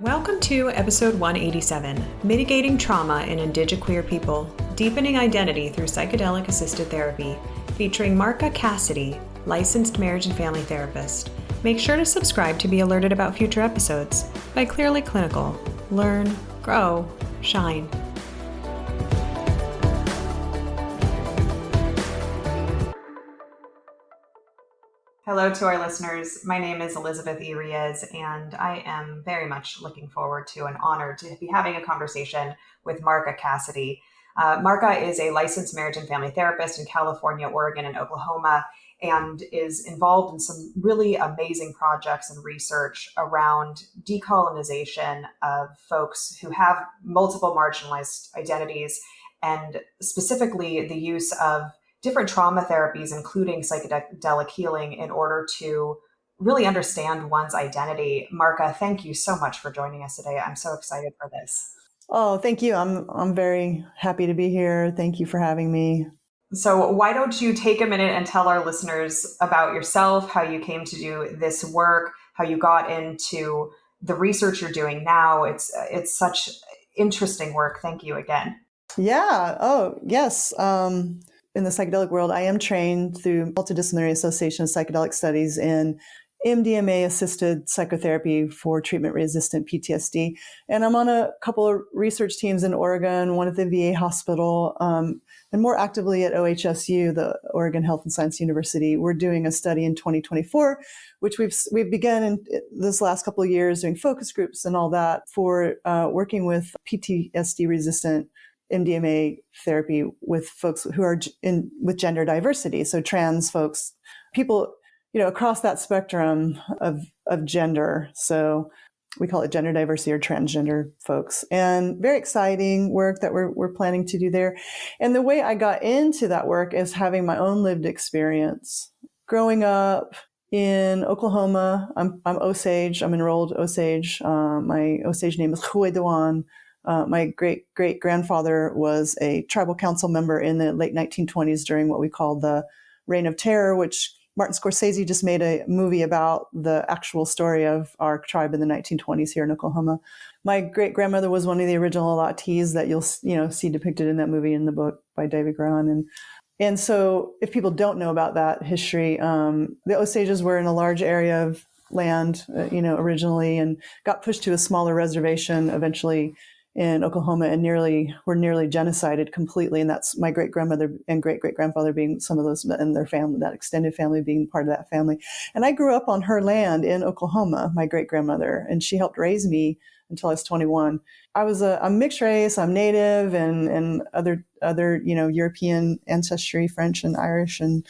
Welcome to episode 187, Mitigating Trauma in Indigiqueer People, Deepening Identity Through Psychedelic Assisted Therapy, featuring Marca Cassity, licensed marriage and family therapist. Make sure to subscribe to be alerted about future episodes. By Clearly Clinical. Learn, grow, shine. Hello to our listeners. My name is Elizabeth Irias, and I am very much looking forward to and honored to be having a conversation with Marca Cassity. Marca is a licensed marriage and family therapist in California, Oregon, and Oklahoma, and is involved in some really amazing projects and research around decolonization of folks who have multiple marginalized identities, and specifically the use of different trauma therapies, including psychedelic healing, in order to really understand one's identity. Marca, thank you so much for joining us today. I'm so excited for this. Oh, thank you. I'm very happy to be here. Thank you for having me. So why don't you take a minute and tell our listeners about yourself, how you came to do this work, how you got into the research you're doing now. It's such interesting work. Thank you again. Yeah. Oh, yes. In the psychedelic world, I am trained through Multidisciplinary Association of Psychedelic Studies in MDMA-assisted psychotherapy for treatment-resistant PTSD. And I'm on a couple of research teams in Oregon, one at the VA hospital, and more actively at OHSU, the Oregon Health and Science University. We're doing a study in 2024, which we've begun in this last couple of years doing focus groups and all that for working with PTSD-resistant MDMA therapy with folks who are with gender diversity. So trans folks, people, across that spectrum of gender. So we call it gender diversity or transgender folks, and very exciting work that we're planning to do there. And the way I got into that work is having my own lived experience. Growing up in Oklahoma, I'm Osage. I'm enrolled Osage. My Osage name is Huedawan. My great-great-grandfather was a tribal council member in the late 1920s during what we call the Reign of Terror, which Martin Scorsese just made a movie about the actual story of our tribe in the 1920s here in Oklahoma. My great-grandmother was one of the original Alaatees that you'll see depicted in that movie in the book by David Gran. And so if people don't know about that history, the Osages were in a large area of land, originally, and got pushed to a smaller reservation eventually in Oklahoma, and were nearly genocided completely. And that's my great-grandmother and great-great-grandfather being some of those, and their family, that extended family being part of that family. And I grew up on her land in Oklahoma, my great-grandmother, and she helped raise me until I was 21. I was a mixed race. I'm Native and other European ancestry, French and Irish, and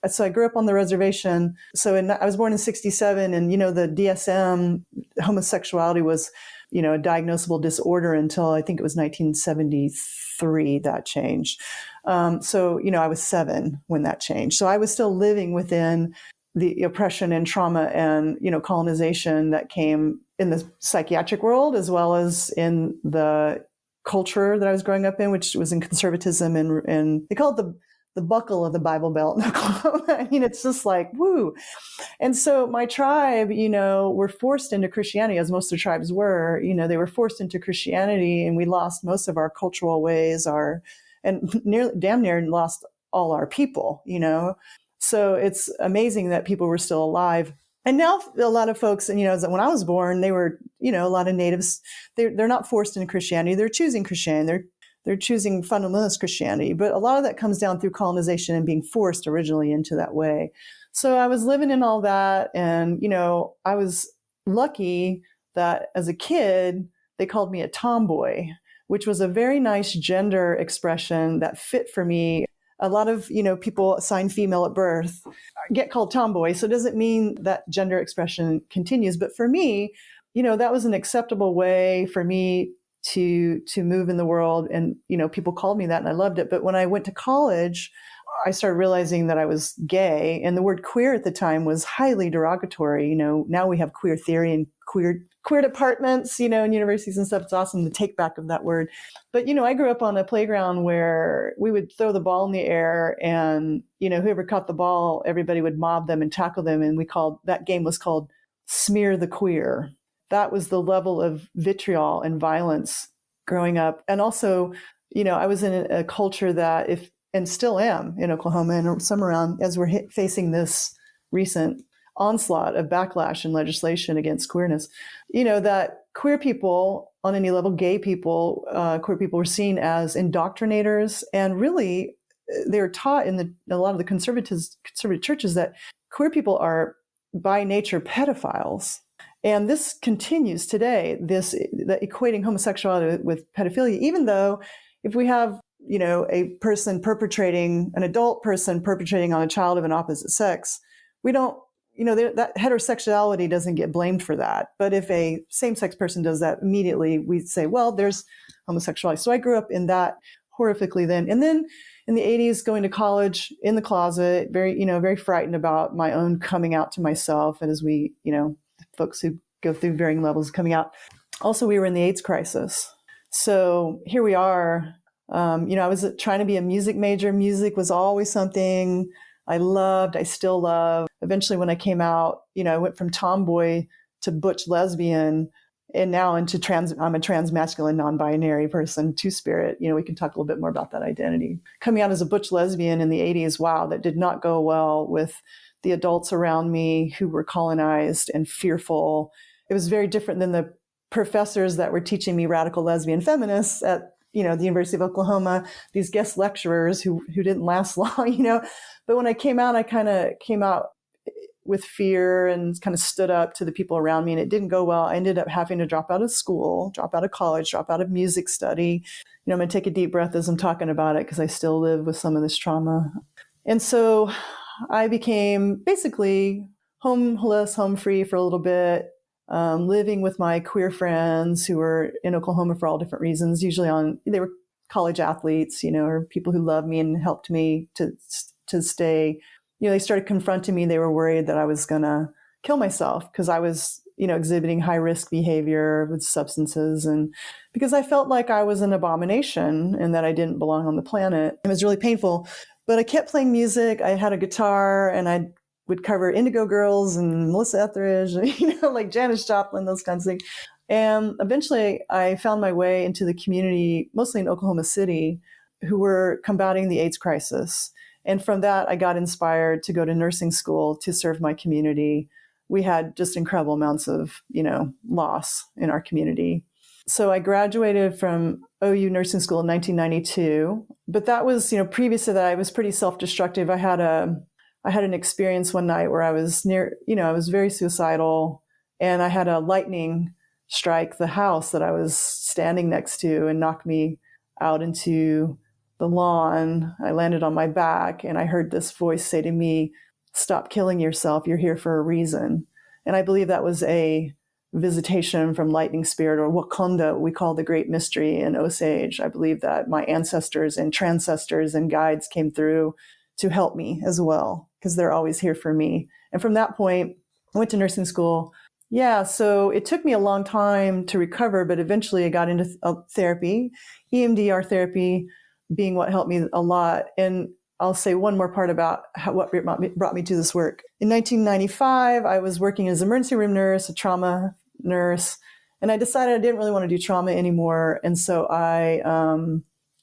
so I grew up on the reservation. So I was born in 1967, and the DSM, homosexuality was a diagnosable disorder until I think it was 1973 that changed. So I was 7 when that changed. So I was still living within the oppression and trauma and, colonization that came in the psychiatric world, as well as in the culture that I was growing up in, which was in conservatism, and they call it the buckle of the Bible Belt in Oklahoma. It's just like, woo. And so my tribe, were forced into Christianity, as most of the tribes were. They were forced into Christianity, and we lost most of our cultural ways, and damn near lost all our people, So it's amazing that people were still alive. And now a lot of folks, when I was born, they were, a lot of natives, they're not forced into Christianity. They're choosing Christianity. They're choosing fundamentalist Christianity, but a lot of that comes down through colonization and being forced originally into that way. So I was living in all that, and, I was lucky that as a kid, they called me a tomboy, which was a very nice gender expression that fit for me. A lot of, people assigned female at birth get called tomboy. So it doesn't mean that gender expression continues. But for me, that was an acceptable way for me to move in the world. And, people called me that, and I loved it. But when I went to college, I started realizing that I was gay, and the word queer at the time was highly derogatory. Now we have queer theory and queer departments, in universities and stuff. It's awesome, the take back of that word. But, I grew up on a playground where we would throw the ball in the air, and, whoever caught the ball, everybody would mob them and tackle them. And that game was called Smear the Queer. that was the level of vitriol and violence growing up. And also, I was in a culture that and still am in Oklahoma and some around, as we're facing this recent onslaught of backlash and legislation against queerness, that queer people on any level, gay people, queer people were seen as indoctrinators. And really, they were taught in a lot of the conservative churches that queer people are by nature pedophiles. And this continues today, the equating homosexuality with pedophilia, even though if we have, an adult person perpetrating on a child of an opposite sex, we don't, that heterosexuality doesn't get blamed for that. But if a same-sex person does that, immediately we say, well, there's homosexuality. So I grew up in that horrifically then. And then in the 80s, going to college in the closet, very frightened about my own coming out to myself. And as we, folks who go through varying levels of coming out. Also, we were in the AIDS crisis. So here we are. I was trying to be a music major. Music was always something I loved. I still love. Eventually, when I came out, I went from tomboy to butch lesbian, and now I'm a trans masculine, non-binary person, two-spirit. We can talk a little bit more about that identity. Coming out as a butch lesbian in the 80s, wow, that did not go well with the adults around me who were colonized and fearful. It was very different than the professors that were teaching me radical lesbian feminists at, the University of Oklahoma, these guest lecturers who didn't last long, But when I came out, I kind of came out with fear and kind of stood up to the people around me, and it didn't go well. I ended up having to drop out of school, drop out of college, drop out of music study. I'm going to take a deep breath as I'm talking about it because I still live with some of this trauma. And so I became basically homeless, home free for a little bit, living with my queer friends who were in Oklahoma for all different reasons. Usually they were college athletes, or people who loved me and helped me to stay. They started confronting me. They were worried that I was going to kill myself because I was, exhibiting high risk behavior with substances, and because I felt like I was an abomination and that I didn't belong on the planet. It was really painful, but I kept playing music. I had a guitar and I would cover Indigo Girls and Melissa Etheridge, like Janis Joplin, those kinds of things. And eventually I found my way into the community, mostly in Oklahoma City, who were combating the AIDS crisis. And from that, I got inspired to go to nursing school to serve my community. We had just incredible amounts of, loss in our community. So I graduated from OU nursing school in 1992. But that was, previous to that, I was pretty self-destructive. I had an experience one night where I was I was very suicidal, and I had a lightning strike the house that I was standing next to and knock me out into the lawn. I landed on my back, and I heard this voice say to me, "Stop killing yourself. You're here for a reason." And I believe that was a visitation from lightning spirit, or Wakanda, we call the great mystery in Osage. I believe that my ancestors and transcestors and guides came through to help me as well, because they're always here for me. And from that point, I went to nursing school. Yeah, so it took me a long time to recover, but eventually I got into therapy, EMDR therapy being what helped me a lot. And I'll say one more part about what brought me to this work. In 1995, I was working as an emergency room nurse, a trauma nurse, and I decided I didn't really want to do trauma anymore. And so I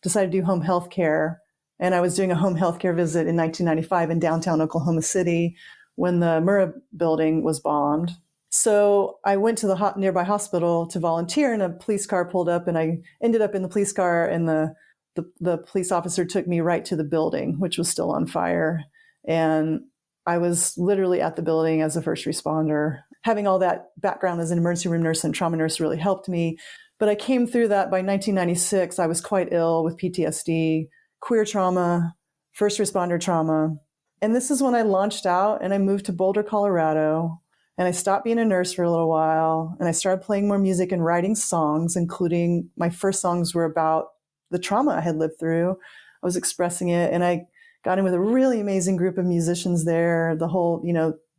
decided to do home health care. And I was doing a home health care visit in 1995 in downtown Oklahoma City when the Murrah building was bombed. So I went to the nearby hospital to volunteer, and a police car pulled up, and I ended up in the police car, and the police officer took me right to the building, which was still on fire. And I was literally at the building as a first responder. Having all that background as an emergency room nurse and trauma nurse really helped me. But I came through that by 1996. I was quite ill with PTSD, queer trauma, first responder trauma. And this is when I launched out and I moved to Boulder, Colorado. And I stopped being a nurse for a little while. And I started playing more music and writing songs, including my first songs were about the trauma I had lived through. I was expressing it. And I got in with a really amazing group of musicians there. The whole,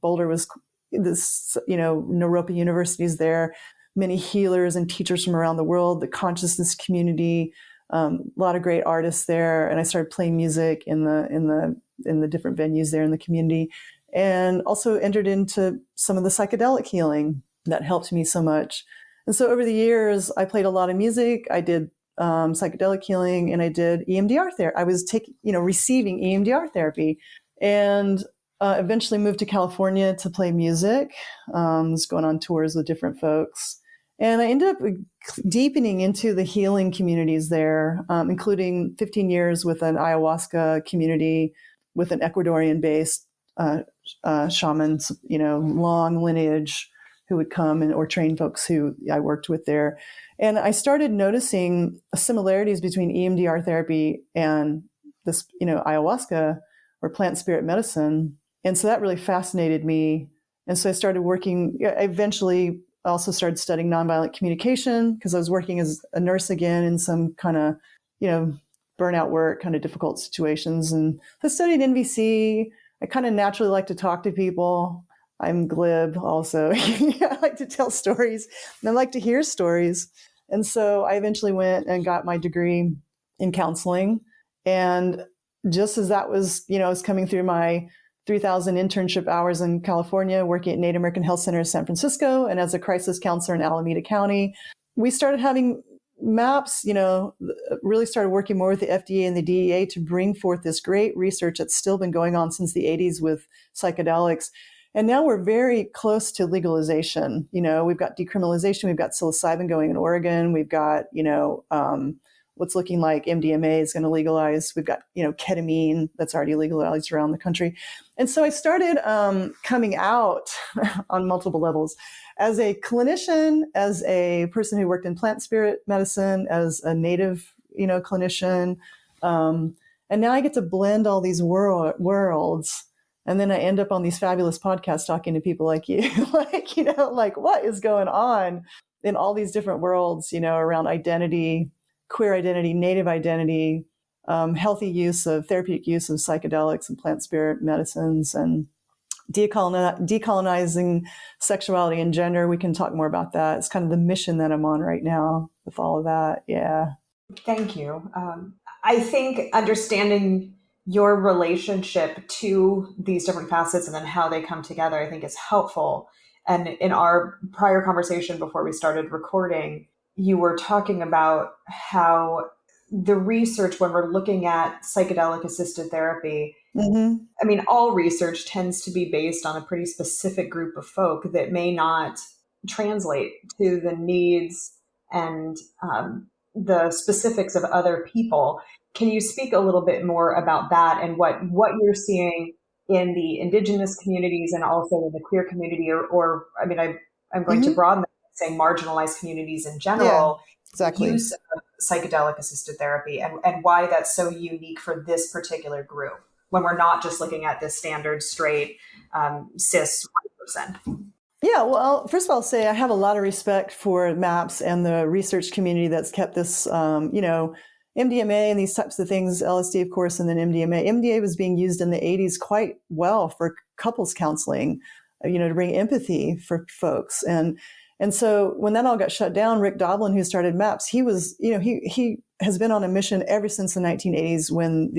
Boulder was this, Naropa University's there, many healers and teachers from around the world, the consciousness community, a lot of great artists there. And I started playing music in the different venues there in the community, and also entered into some of the psychedelic healing. that helped me so much. And so over the years, I played a lot of music. I did psychedelic healing, and I did EMDR therapy. I was receiving EMDR therapy, and eventually moved to California to play music. Was going on tours with different folks, and I ended up deepening into the healing communities there, including 15 years with an ayahuasca community with an Ecuadorian-based shamans, long lineage, who would come or train folks who I worked with there. And I started noticing similarities between EMDR therapy and this, ayahuasca or plant spirit medicine. And so that really fascinated me. And so I started working, I eventually also started studying nonviolent communication because I was working as a nurse again in some kind of, burnout work, kind of difficult situations. And I studied NVC. I kind of naturally like to talk to people. I'm glib also. I like to tell stories and I like to hear stories. And so I eventually went and got my degree in counseling. And just as that was, I was coming through my 3,000 internship hours in California, working at Native American Health Center in San Francisco, and as a crisis counselor in Alameda County, we started having MAPS, really started working more with the FDA and the DEA to bring forth this great research that's still been going on since the 80s with psychedelics. And now we're very close to legalization. We've got decriminalization. We've got psilocybin going in Oregon. We've got, what's looking like MDMA is going to legalize. We've got, ketamine that's already legalized around the country. And so I started coming out on multiple levels as a clinician, as a person who worked in plant spirit medicine, as a native, clinician. And now I get to blend all these worlds. And then I end up on these fabulous podcasts talking to people like you, like what is going on in all these different worlds, around identity, queer identity, native identity, healthy use of therapeutic use of psychedelics and plant spirit medicines, and decolonizing sexuality and gender. We can talk more about that. It's kind of the mission that I'm on right now with all of that. Yeah. Thank you. I think understanding your relationship to these different facets and then how they come together, I think is helpful. And in our prior conversation before we started recording, you were talking about how the research, when we're looking at psychedelic assisted therapy, Mm-hmm. I mean, all research tends to be based on a pretty specific group of folk that may not translate to the needs and the specifics of other people. Can you speak a little bit more about that and what you're seeing in the indigenous communities and also in the queer community, or I mean, I'm going to Mm-hmm. broaden that, saying marginalized communities in Yeah, general, exactly. use of psychedelic assisted therapy and why that's so unique for this particular group when we're not just looking at this standard straight cis white person. Yeah, well, first of all, I'll say I have a lot of respect for MAPS and the research community that's kept this, MDMA and these types of things, LSD, of course, and then MDMA. MDMA was being used in the 80s quite well for couples counseling, to bring empathy for folks. And so when that all got shut down, Rick Doblin, who started MAPS, he was, he has been on a mission ever since the 1980s when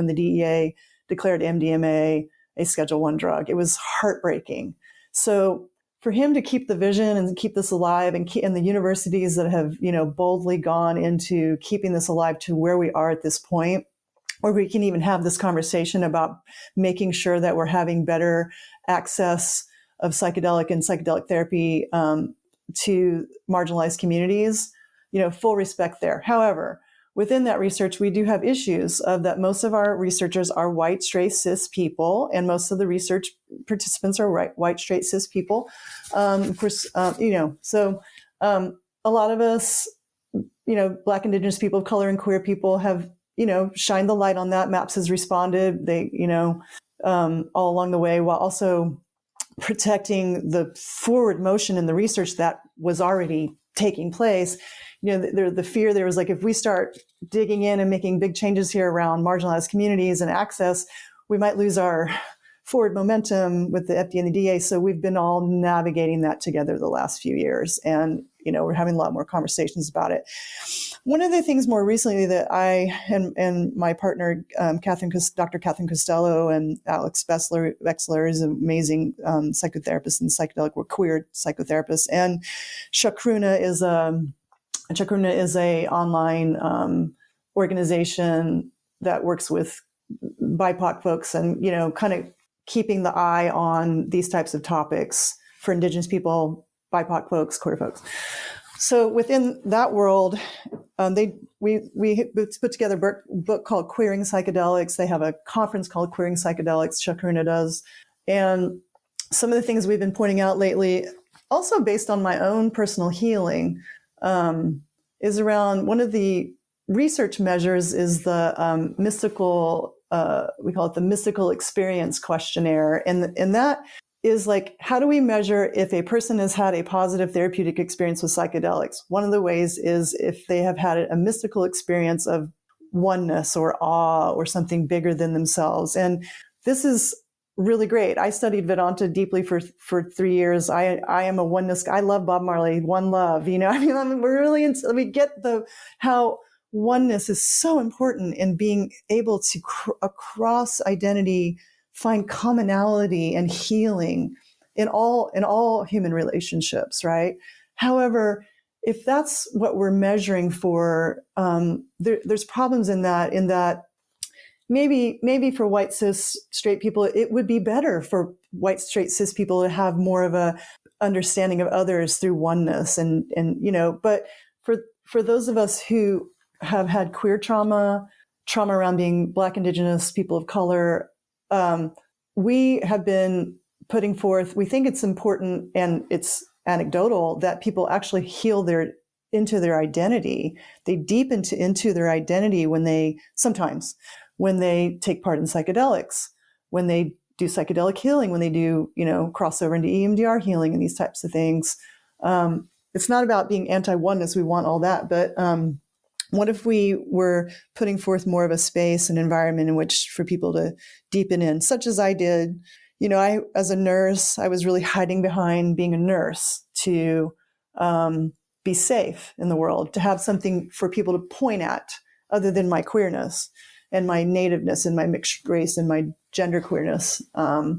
the DEA declared MDMA a Schedule I drug. It was heartbreaking. So for him to keep the vision and keep this alive, and the universities that have, boldly gone into keeping this alive to where we are at this point, where we can even have this conversation about making sure that we're having better access of psychedelic and psychedelic therapy to marginalized communities, full respect there. However, within that research, we do have issues of that most of our researchers are white, straight, cis people, and most of the research participants are white, straight, cis people. Of course, so a lot of us, Black, Indigenous people of color and queer people have, shined the light on that. MAPS has responded, all along the way, while also protecting the forward motion in the research that was already taking place. The fear there was like, if we start digging in and making big changes here around marginalized communities and access, we might lose our forward momentum with the FDA and the DA. So we've been all navigating that together the last few years. And we're having a lot more conversations about it. One of the things more recently that I and my partner, Dr. Catherine Costello and Alex Wexler is an amazing psychotherapist and psychedelic, we're queer psychotherapists. And Shakruna is a online organization that works with BIPOC folks and, kind of keeping the eye on these types of topics for Indigenous people, BIPOC folks, queer folks. So within that world, we put together a book called Queering Psychedelics. They have a conference called Queering Psychedelics, Shakruna does. And some of the things we've been pointing out lately, also based on my own personal healing, is around one of the research measures is the mystical, we call it the mystical experience questionnaire. And that is like, how do we measure if a person has had a positive therapeutic experience with psychedelics? One of the ways is if they have had a mystical experience of oneness or awe or something bigger than themselves. And this is really great. I studied Vedanta deeply for 3 years. I am a oneness. I love Bob Marley, one love, we're really into, we get how oneness is so important in being able to across identity find commonality and healing in all human relationships, right? However, if that's what we're measuring for, there's problems in that maybe for white cis straight people, it would be better for white straight cis people to have more of a understanding of others through oneness, but for those of us who have had queer trauma around being Black, Indigenous, people of color, we have been putting forth, we think it's important and it's anecdotal that people actually heal into their identity. They deep into their identity when they take part in psychedelics, when they do psychedelic healing, when they do, crossover into EMDR healing and these types of things. It's not about being anti-oneness. We want all that, but what if we were putting forth more of a space and environment in which for people to deepen in, such as I did? As a nurse, I was really hiding behind being a nurse to be safe in the world, to have something for people to point at other than my queerness and my nativeness and my mixed race and my gender queerness. I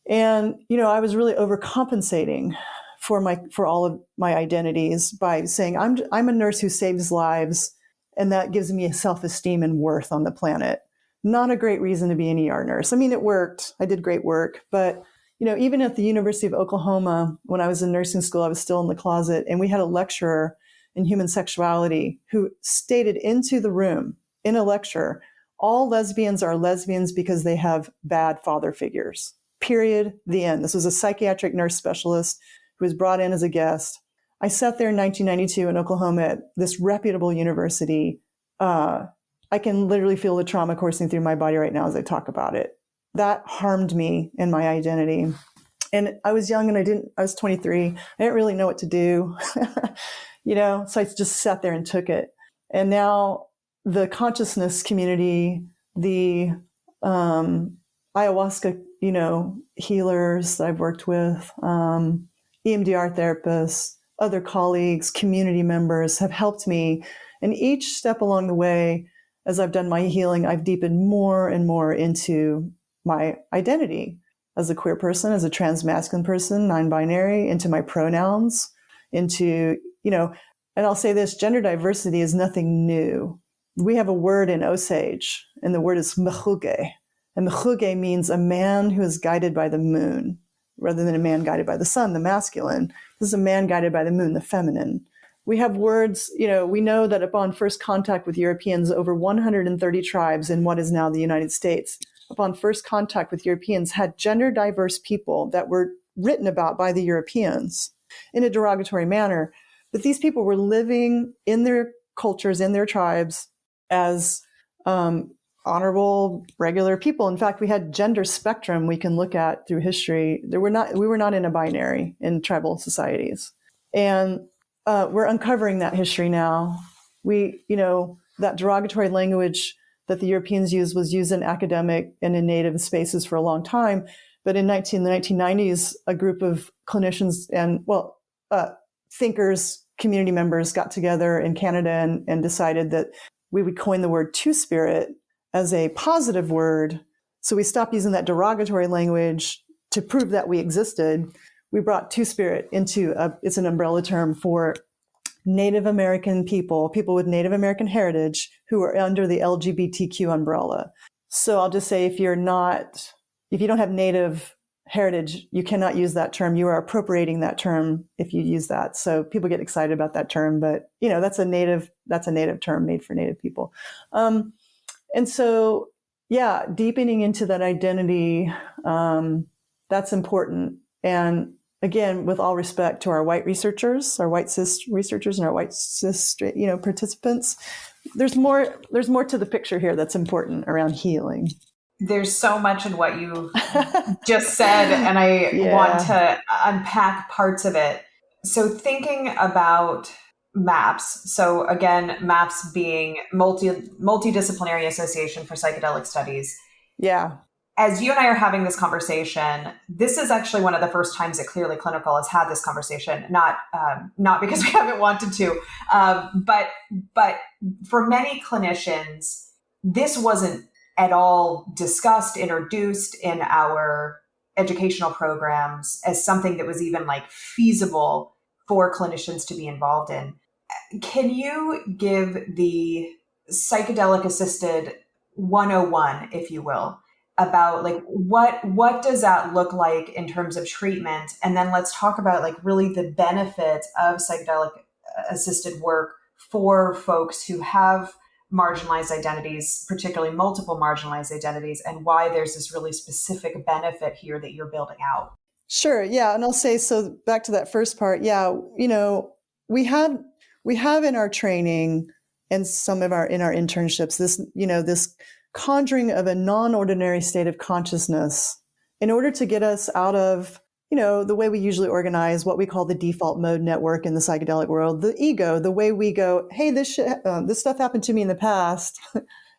was really overcompensating for all of my identities by saying, I'm a nurse who saves lives, and that gives me a self-esteem and worth on the planet. Not a great reason to be an ER nurse. I mean, it worked. I did great work. But, even at the University of Oklahoma, when I was in nursing school, I was still in the closet. And we had a lecturer in human sexuality who stated into the room in a lecture, all lesbians are lesbians because they have bad father figures. Period. The end. This was a psychiatric nurse specialist who was brought in as a guest. I sat there in 1992 in Oklahoma at this reputable university. I can literally feel the trauma coursing through my body right now as I talk about it. That harmed me in my identity. And I was young and I was 23. I didn't really know what to do, so I just sat there and took it. And now the consciousness community, the ayahuasca, healers that I've worked with, EMDR therapists, other colleagues, community members have helped me. And each step along the way, as I've done my healing, I've deepened more and more into my identity as a queer person, as a trans masculine person, non-binary, into my pronouns, into, and I'll say this, gender diversity is nothing new. We have a word in Osage, and the word is mechuge. And mechuge means a man who is guided by the moon, rather than a man guided by the sun, the masculine. This is a man guided by the moon, the feminine. We have words, we know that upon first contact with Europeans, over 130 tribes in what is now the United States, upon first contact with Europeans, had gender diverse people that were written about by the Europeans in a derogatory manner. But these people were living in their cultures, in their tribes, as honorable, regular people. In fact, we had gender spectrum we can look at through history. We were not in a binary in tribal societies. And we're uncovering that history now. That derogatory language that the Europeans used was used in academic and in native spaces for a long time. But in the 1990s, a group of clinicians and, thinkers, community members got together in Canada and decided that we would coin the word two-spirit as a positive word. So we stopped using that derogatory language to prove that we existed. We brought two-spirit it's an umbrella term for Native American people with Native American heritage who are under the LGBTQ umbrella. So I'll just say if you don't have Native heritage, you cannot use that term. You are appropriating that term if you use that. So people get excited about that term, but that's a native term made for Native people. And so, yeah, deepening into that identity, that's important. And again, with all respect to our white researchers, our white cis researchers, and our white cis participants, there's more to the picture here that's important around healing. There's so much in what you just said, and I want to unpack parts of it. So thinking about MAPS, so again, MAPS being Multidisciplinary Association for Psychedelic Studies. Yeah. As you and I are having this conversation, this is actually one of the first times that Clearly Clinical has had this conversation, not because we haven't wanted to, but for many clinicians, this wasn't at all discussed, introduced in our educational programs as something that was even like feasible for clinicians to be involved in. Can you give the psychedelic assisted 101, if you will, about like what does that look like in terms of treatment? And then let's talk about like really the benefits of psychedelic assisted work for folks who have marginalized identities, particularly multiple marginalized identities, and why there's this really specific benefit here that you're building out. Sure. Yeah. And I'll say, so back to that first part. Yeah. We have in our training and in our internships, this conjuring of a non-ordinary state of consciousness in order to get us out of, the way we usually organize what we call the default mode network in the psychedelic world, the ego, the way we go, hey, this stuff happened to me in the past.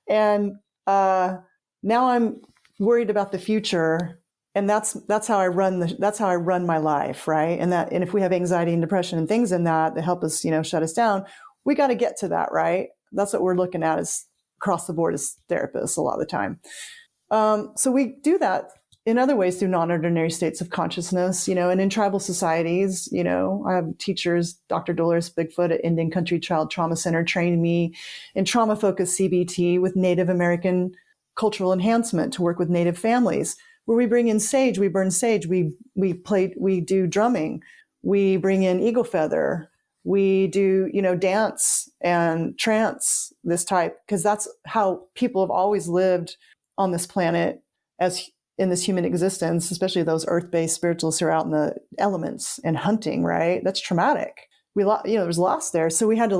And now I'm worried about the future. And that's how I run my life. Right. And if we have anxiety and depression and things in that help us, shut us down, we got to get to that. Right. That's what we're looking at as across the board as therapists a lot of the time. So we do that in other ways through non-ordinary states of consciousness, and in tribal societies, I have teachers, Dr. Dolores Bigfoot at Indian Country Child Trauma Center trained me in trauma-focused CBT with Native American cultural enhancement to work with Native families, where we bring in sage, we burn sage, we do drumming, we bring in eagle feather, we do, dance and trance, this type, because that's how people have always lived on this planet as in this human existence, especially those earth-based spiritualists who are out in the elements and hunting, right? That's traumatic. There's loss there. So we had to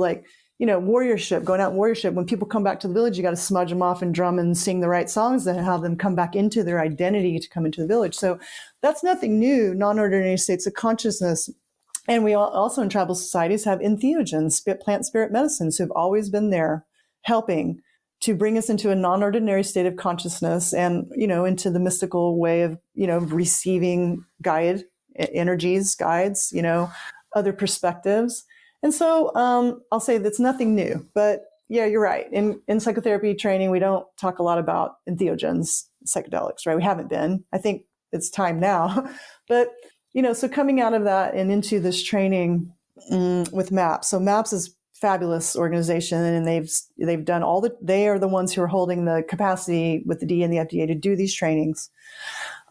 warriorship, going out in warriorship. When people come back to the village, you got to smudge them off and drum and sing the right songs that have them come back into their identity to come into the village. So that's nothing new, non-ordinary states of consciousness. And we also in tribal societies have entheogens, plant spirit medicines, who've always been there helping to bring us into a non-ordinary state of consciousness and, into the mystical way of, receiving guides, other perspectives. And so I'll say that's nothing new, but yeah, you're right. In psychotherapy training, we don't talk a lot about entheogens, psychedelics, right? We haven't been. I think it's time now. But, so coming out of that and into this training with MAPS. So MAPS is fabulous organization, and they've done they are the ones who are holding the capacity with the DEA and the FDA to do these trainings.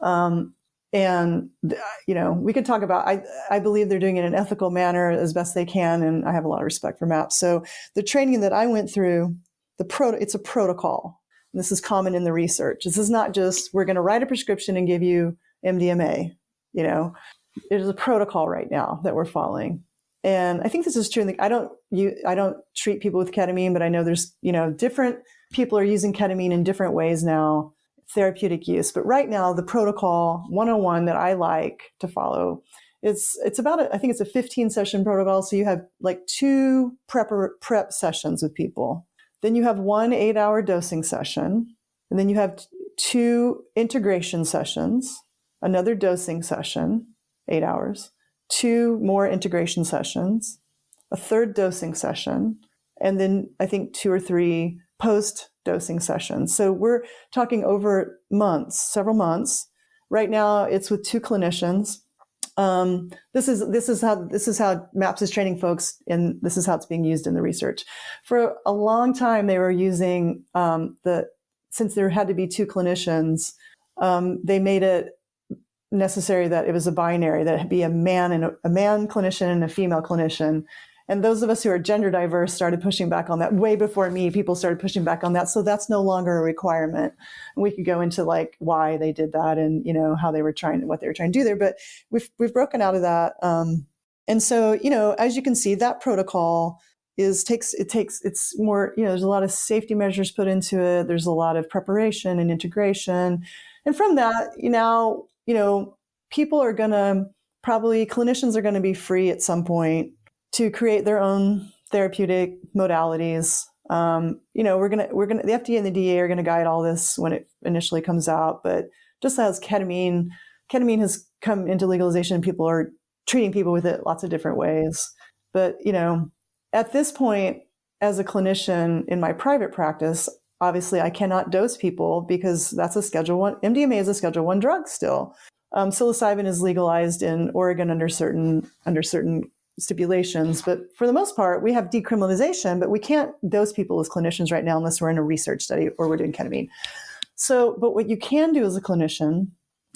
And we can talk about, I believe they're doing it in an ethical manner as best they can, and I have a lot of respect for MAPS. So the training that I went through, it's a protocol. And this is common in the research. This is not just, we're going to write a prescription and give you MDMA. It is a protocol right now that we're following. And I think this is true. I don't treat people with ketamine, but I know there's, different people are using ketamine in different ways now, therapeutic use. But right now, the protocol 101 that I like to follow, it's about, I think it's a 15 session protocol. So you have like 2 prep sessions with people. Then you have 1 8-hour dosing session. And then you have 2 integration sessions, another dosing session, 8 hours. 2 more integration sessions, a third dosing session, and then I think 2 or 3 post-dosing sessions. So we're talking over months, several months. Right now, it's with 2 clinicians. This is how MAPS is training folks, and this is how it's being used in the research. For a long time, they were using since there had to be 2 clinicians, they made it necessary that it was a binary, that it'd be a man clinician and a female clinician. And those of us who are gender diverse started pushing back on that way before me. People started pushing back on that. So that's no longer a requirement. And we could go into like why they did that and, how they were what they were trying to do there. But we've broken out of that. And so, as you can see, that protocol it's more, there's a lot of safety measures put into it. There's a lot of preparation and integration. And from that, people are going to clinicians are going to be free at some point to create their own therapeutic modalities. The FDA and the DEA are going to guide all this when it initially comes out. But just as ketamine has come into legalization, people are treating people with it lots of different ways. But, at this point, as a clinician in my private practice, obviously I cannot dose people because that's a Schedule 1. MDMA is a Schedule 1 drug still. Psilocybin is legalized in Oregon under certain stipulations, but for the most part, we have decriminalization, but we can't dose people as clinicians right now unless we're in a research study or we're doing ketamine. But what you can do as a clinician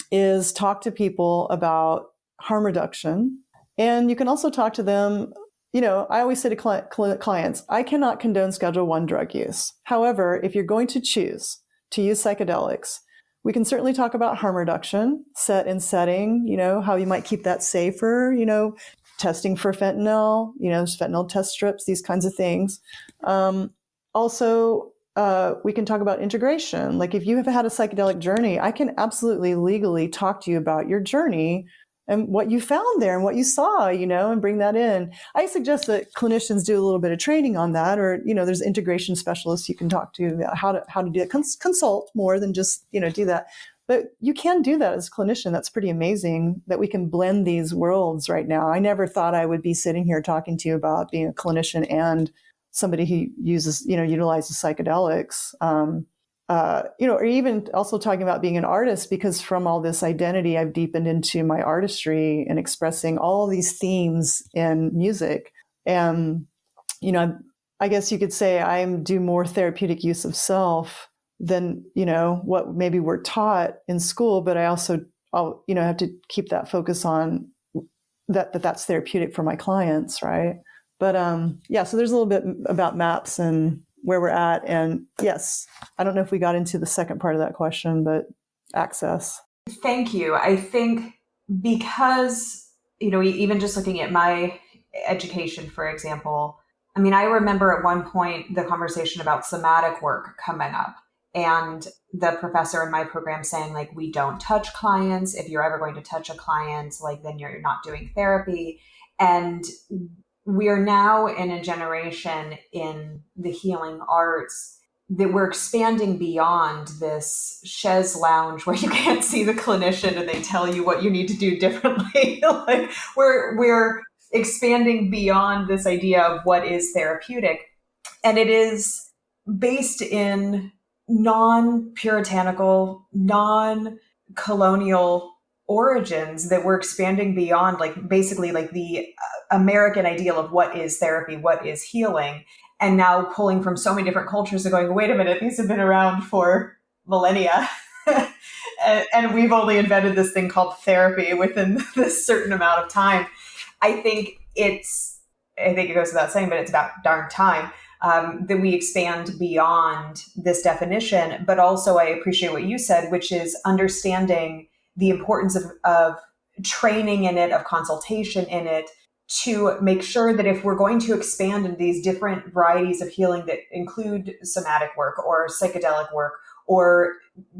is talk to people about harm reduction, and you can also talk to them. I always say to clients, I cannot condone Schedule 1 drug use. However, if you're going to choose to use psychedelics, we can certainly talk about harm reduction, setting, how you might keep that safer, testing for fentanyl, fentanyl test strips, these kinds of things. Also, we can talk about integration. Like if you have had a psychedelic journey, I can absolutely legally talk to you about your journey and what you found there and what you saw, and bring that in. I suggest that clinicians do a little bit of training on that, or, there's integration specialists you can talk to about how to do it. Consult more than just, do that. But you can do that as a clinician. That's pretty amazing that we can blend these worlds right now. I never thought I would be sitting here talking to you about being a clinician and somebody who utilizes psychedelics. Or even also talking about being an artist, because from all this identity, I've deepened into my artistry and expressing all these themes in music. And, I guess you could say I do more therapeutic use of self than, what maybe we're taught in school. But I'll have to keep that focus on that's therapeutic for my clients. Right. But, so there's a little bit about MAPS and where we're at. And yes, I don't know if we got into the second part of that question, but access. Thank you. I think because, even just looking at my education, for example, I remember at one point the conversation about somatic work coming up and the professor in my program saying, like, we don't touch clients. If you're ever going to touch a client, then you're not doing therapy. And we are now in a generation in the healing arts that we're expanding beyond this chaise lounge where you can't see the clinician and they tell you what you need to do differently. Like we're expanding beyond this idea of what is therapeutic. And it is based in non-puritanical, non-colonial origins that we're expanding beyond, basically the American ideal of what is therapy, what is healing, and now pulling from so many different cultures and going, wait a minute, these have been around for millennia. and we've only invented this thing called therapy within this certain amount of time. I think it goes without saying, but it's about darn time that we expand beyond this definition. But also I appreciate what you said, which is understanding the importance of training in it, of consultation in it, to make sure that if we're going to expand into these different varieties of healing that include somatic work or psychedelic work or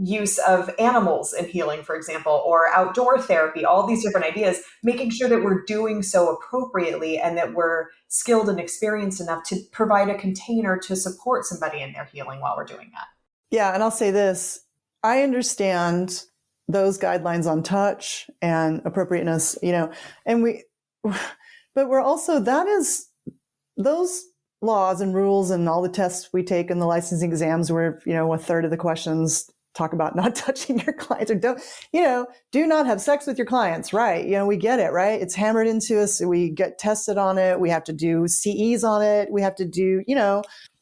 use of animals in healing, for example, or outdoor therapy, all these different ideas, making sure that we're doing so appropriately and that we're skilled and experienced enough to provide a container to support somebody in their healing while we're doing that. Yeah. And I'll say this, I understand those guidelines on touch and appropriateness, but we're also, those laws and rules and all the tests we take in the licensing exams where, a third of the questions talk about not touching your clients or do not have sex with your clients. Right. We get it, right? It's hammered into us. We get tested on it. We have to do CEs on it. We have to do,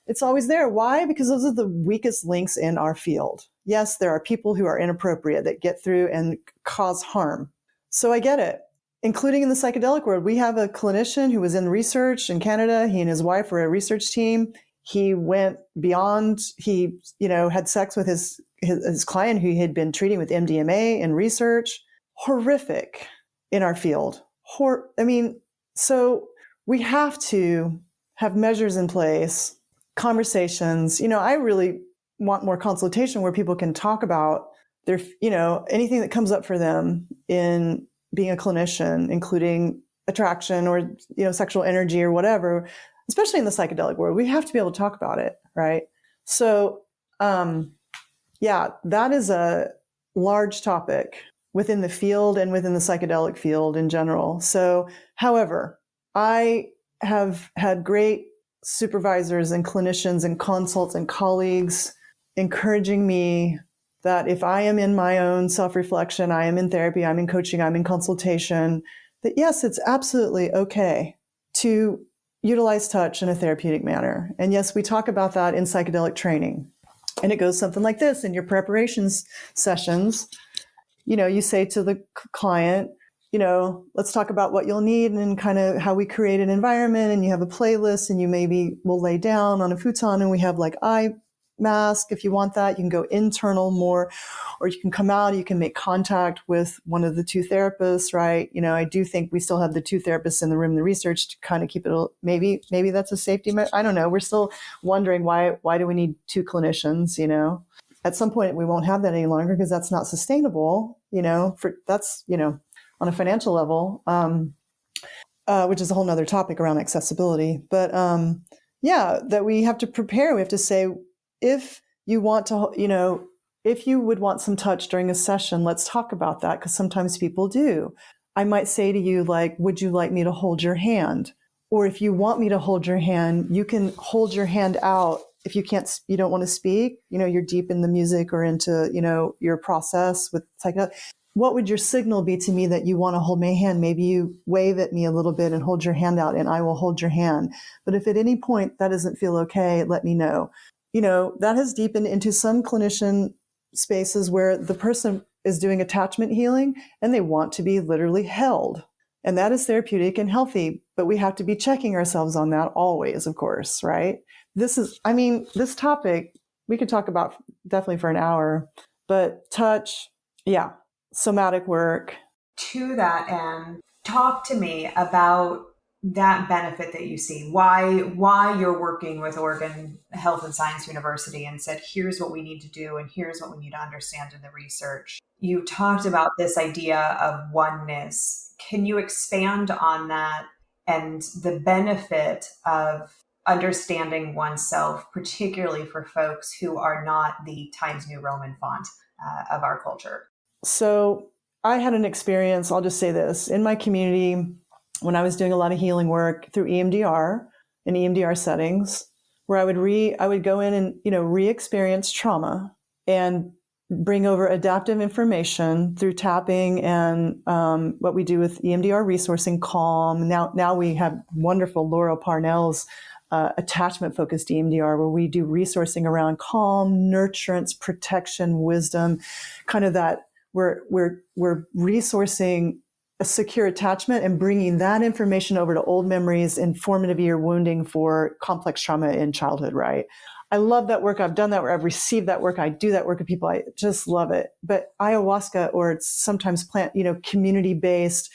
it's always there. Why? Because those are the weakest links in our field. Yes, there are people who are inappropriate that get through and cause harm. So I get it. Including in the psychedelic world, we have a clinician who was in research in Canada. He and his wife were a research team. He went beyond, he, had sex with his client who he had been treating with MDMA in research. Horrific in our field. So we have to have measures in place, conversations. I really want more consultation where people can talk about their, anything that comes up for them in being a clinician, including attraction or, sexual energy or whatever, especially in the psychedelic world. We have to be able to talk about it, right? So, that is a large topic within the field and within the psychedelic field in general. So, however, I have had great supervisors and clinicians and consults and colleagues encouraging me that if I am in my own self-reflection, I am in therapy, I'm in coaching, I'm in consultation, that yes, it's absolutely okay to utilize touch in a therapeutic manner. And yes, we talk about that in psychedelic training. And it goes something like this. In your preparations sessions, you say to the client, let's talk about what you'll need and kind of how we create an environment, and you have a playlist, and you maybe will lay down on a futon, and we have like eye mask. If you want that, you can go internal more, or you can come out, you can make contact with one of the two therapists, right? I do think we still have the two therapists in the room, the research to kind of keep it, maybe that's a safety measure. I don't know. We're still wondering why do we need two clinicians, At some point we won't have that any longer because that's not sustainable, that's, on a financial level, which is a whole nother topic around accessibility. But that we have to prepare. We have to say, if you want to, if you would want some touch during a session, let's talk about that, because sometimes people do. I might say to you, like, would you like me to hold your hand? Or if you want me to hold your hand, you can hold your hand out. If you don't want to speak, you're deep in the music or into, your process with psychedelic. What would your signal be to me that you want to hold my hand? Maybe you wave at me a little bit and hold your hand out, and I will hold your hand. But if at any point that doesn't feel okay, let me know. That has deepened into some clinician spaces where the person is doing attachment healing and they want to be literally held. And that is therapeutic and healthy, but we have to be checking ourselves on that always, of course, right? This topic we could talk about definitely for an hour, but touch, somatic work. To that end, talk to me about that benefit that you see, why you're working with Oregon Health and Science University and said, here's what we need to do and here's what we need to understand in the research. You talked about this idea of oneness. Can you expand on that and the benefit of understanding oneself, particularly for folks who are not the Times New Roman font of our culture? So I had an experience, I'll just say this, in my community when I was doing a lot of healing work through EMDR in EMDR settings, where I would go in and, re-experience trauma and bring over adaptive information through tapping and what we do with EMDR resourcing, calm. Now we have wonderful Laurel Parnell's attachment-focused EMDR, where we do resourcing around calm, nurturance, protection, wisdom, kind of that we're resourcing a secure attachment and bringing that information over to old memories and formative year wounding for complex trauma in childhood, right? I love that work. I've done that work. I've received that work. I do that work with people. I just love it. But ayahuasca, or it's sometimes plant, community-based,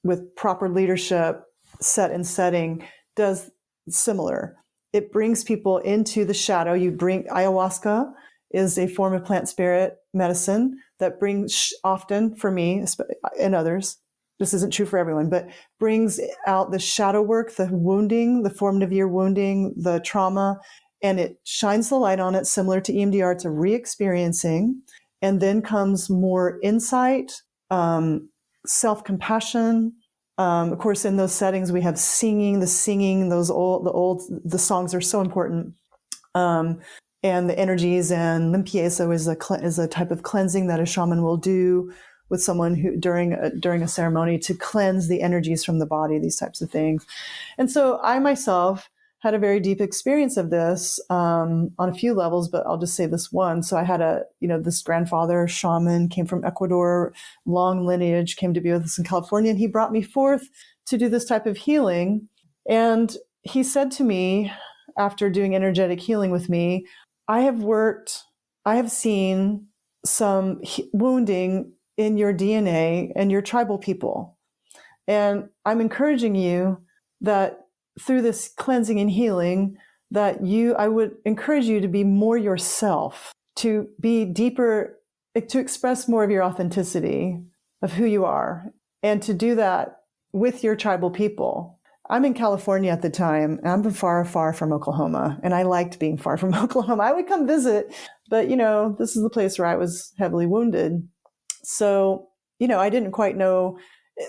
with proper leadership, set and setting, does similar. It brings people into the shadow. Ayahuasca is a form of plant spirit medicine that brings, often for me and others, this isn't true for everyone, but brings out the shadow work, the wounding, the formative year wounding, the trauma, and it shines the light on it, similar to EMDR. It's a re-experiencing, and then comes more insight, self-compassion, Of course, in those settings, we have singing, the songs are so important. And the energies, and limpieza is a type of cleansing that a shaman will do with someone who during a ceremony to cleanse the energies from the body, these types of things. And so I myself had a very deep experience of this on a few levels, but I'll just say this one. So I had this grandfather shaman, came from Ecuador, long lineage, came to be with us in California, and he brought me forth to do this type of healing. And he said to me, after doing energetic healing with me, I have seen some wounding in your DNA and your tribal people. And I'm encouraging you that through this cleansing and healing, I would encourage you to be more yourself, to be deeper, to express more of your authenticity of who you are, and to do that with your tribal people. I'm in California at the time, and I'm far, far from Oklahoma, and I liked being far from Oklahoma. I would come visit, but, this is the place where I was heavily wounded. So, I didn't quite know,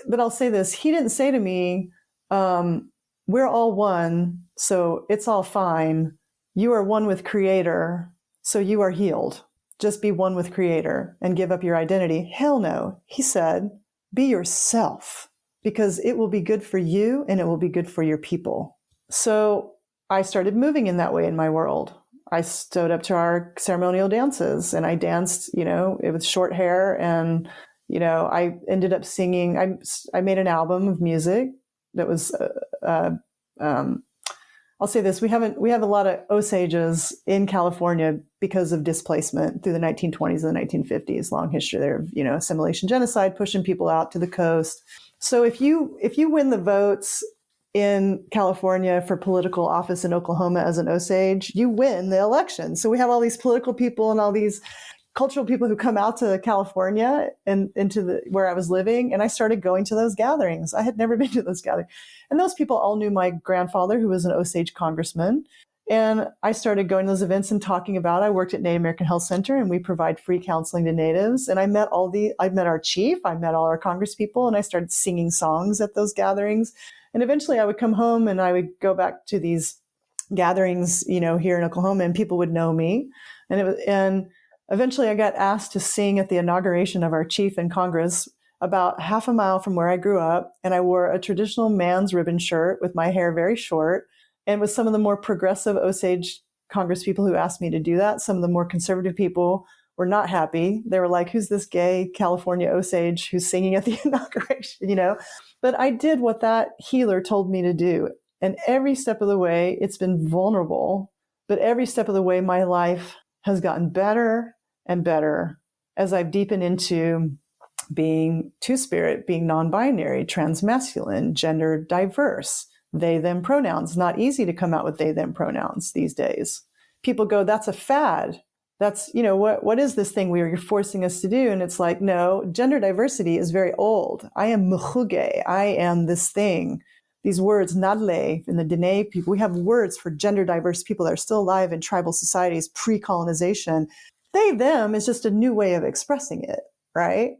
but I'll say this. He didn't say to me, we're all one, so it's all fine. You are one with Creator, so you are healed. Just be one with Creator and give up your identity. Hell no. He said, be yourself, because it will be good for you and it will be good for your people. So I started moving in that way in my world. I stood up to our ceremonial dances and I danced, it was short hair, and, I ended up singing. I made an album of music that was, I'll say this, we have a lot of Osages in California because of displacement through the 1920s and the 1950s, long history there of, assimilation, genocide, pushing people out to the coast. So if you win the votes in California for political office in Oklahoma as an Osage, you win the election. So we have all these political people and all these cultural people who come out to California and into where I was living. And I started going to those gatherings. I had never been to those gatherings. And those people all knew my grandfather, who was an Osage congressman. And I started going to those events and talking about, I worked at Native American Health Center, and we provide free counseling to natives. And I met our chief, I met all our congress people, and I started singing songs at those gatherings. And eventually I would come home and I would go back to these gatherings, here in Oklahoma, and people would know me. And eventually I got asked to sing at the inauguration of our chief in Congress about half a mile from where I grew up. And I wore a traditional man's ribbon shirt with my hair very short, and with some of the more progressive Osage Congress people who asked me to do that. Some of the more conservative people were not happy. They were like, who's this gay California Osage who's singing at the inauguration, But I did what that healer told me to do. And every step of the way, it's been vulnerable, but every step of the way, my life has gotten better and better as I've deepened into being two-spirit, being non-binary, transmasculine, gender diverse, they, them pronouns. Not easy to come out with they, them pronouns these days. People go, that's a fad. That's, what is this thing you're forcing us to do? And it's like, no, gender diversity is very old. I am muhuge. I am this thing. These words, nadle, in the Dene people, we have words for gender diverse people that are still alive in tribal societies pre-colonization. They, them is just a new way of expressing it, right?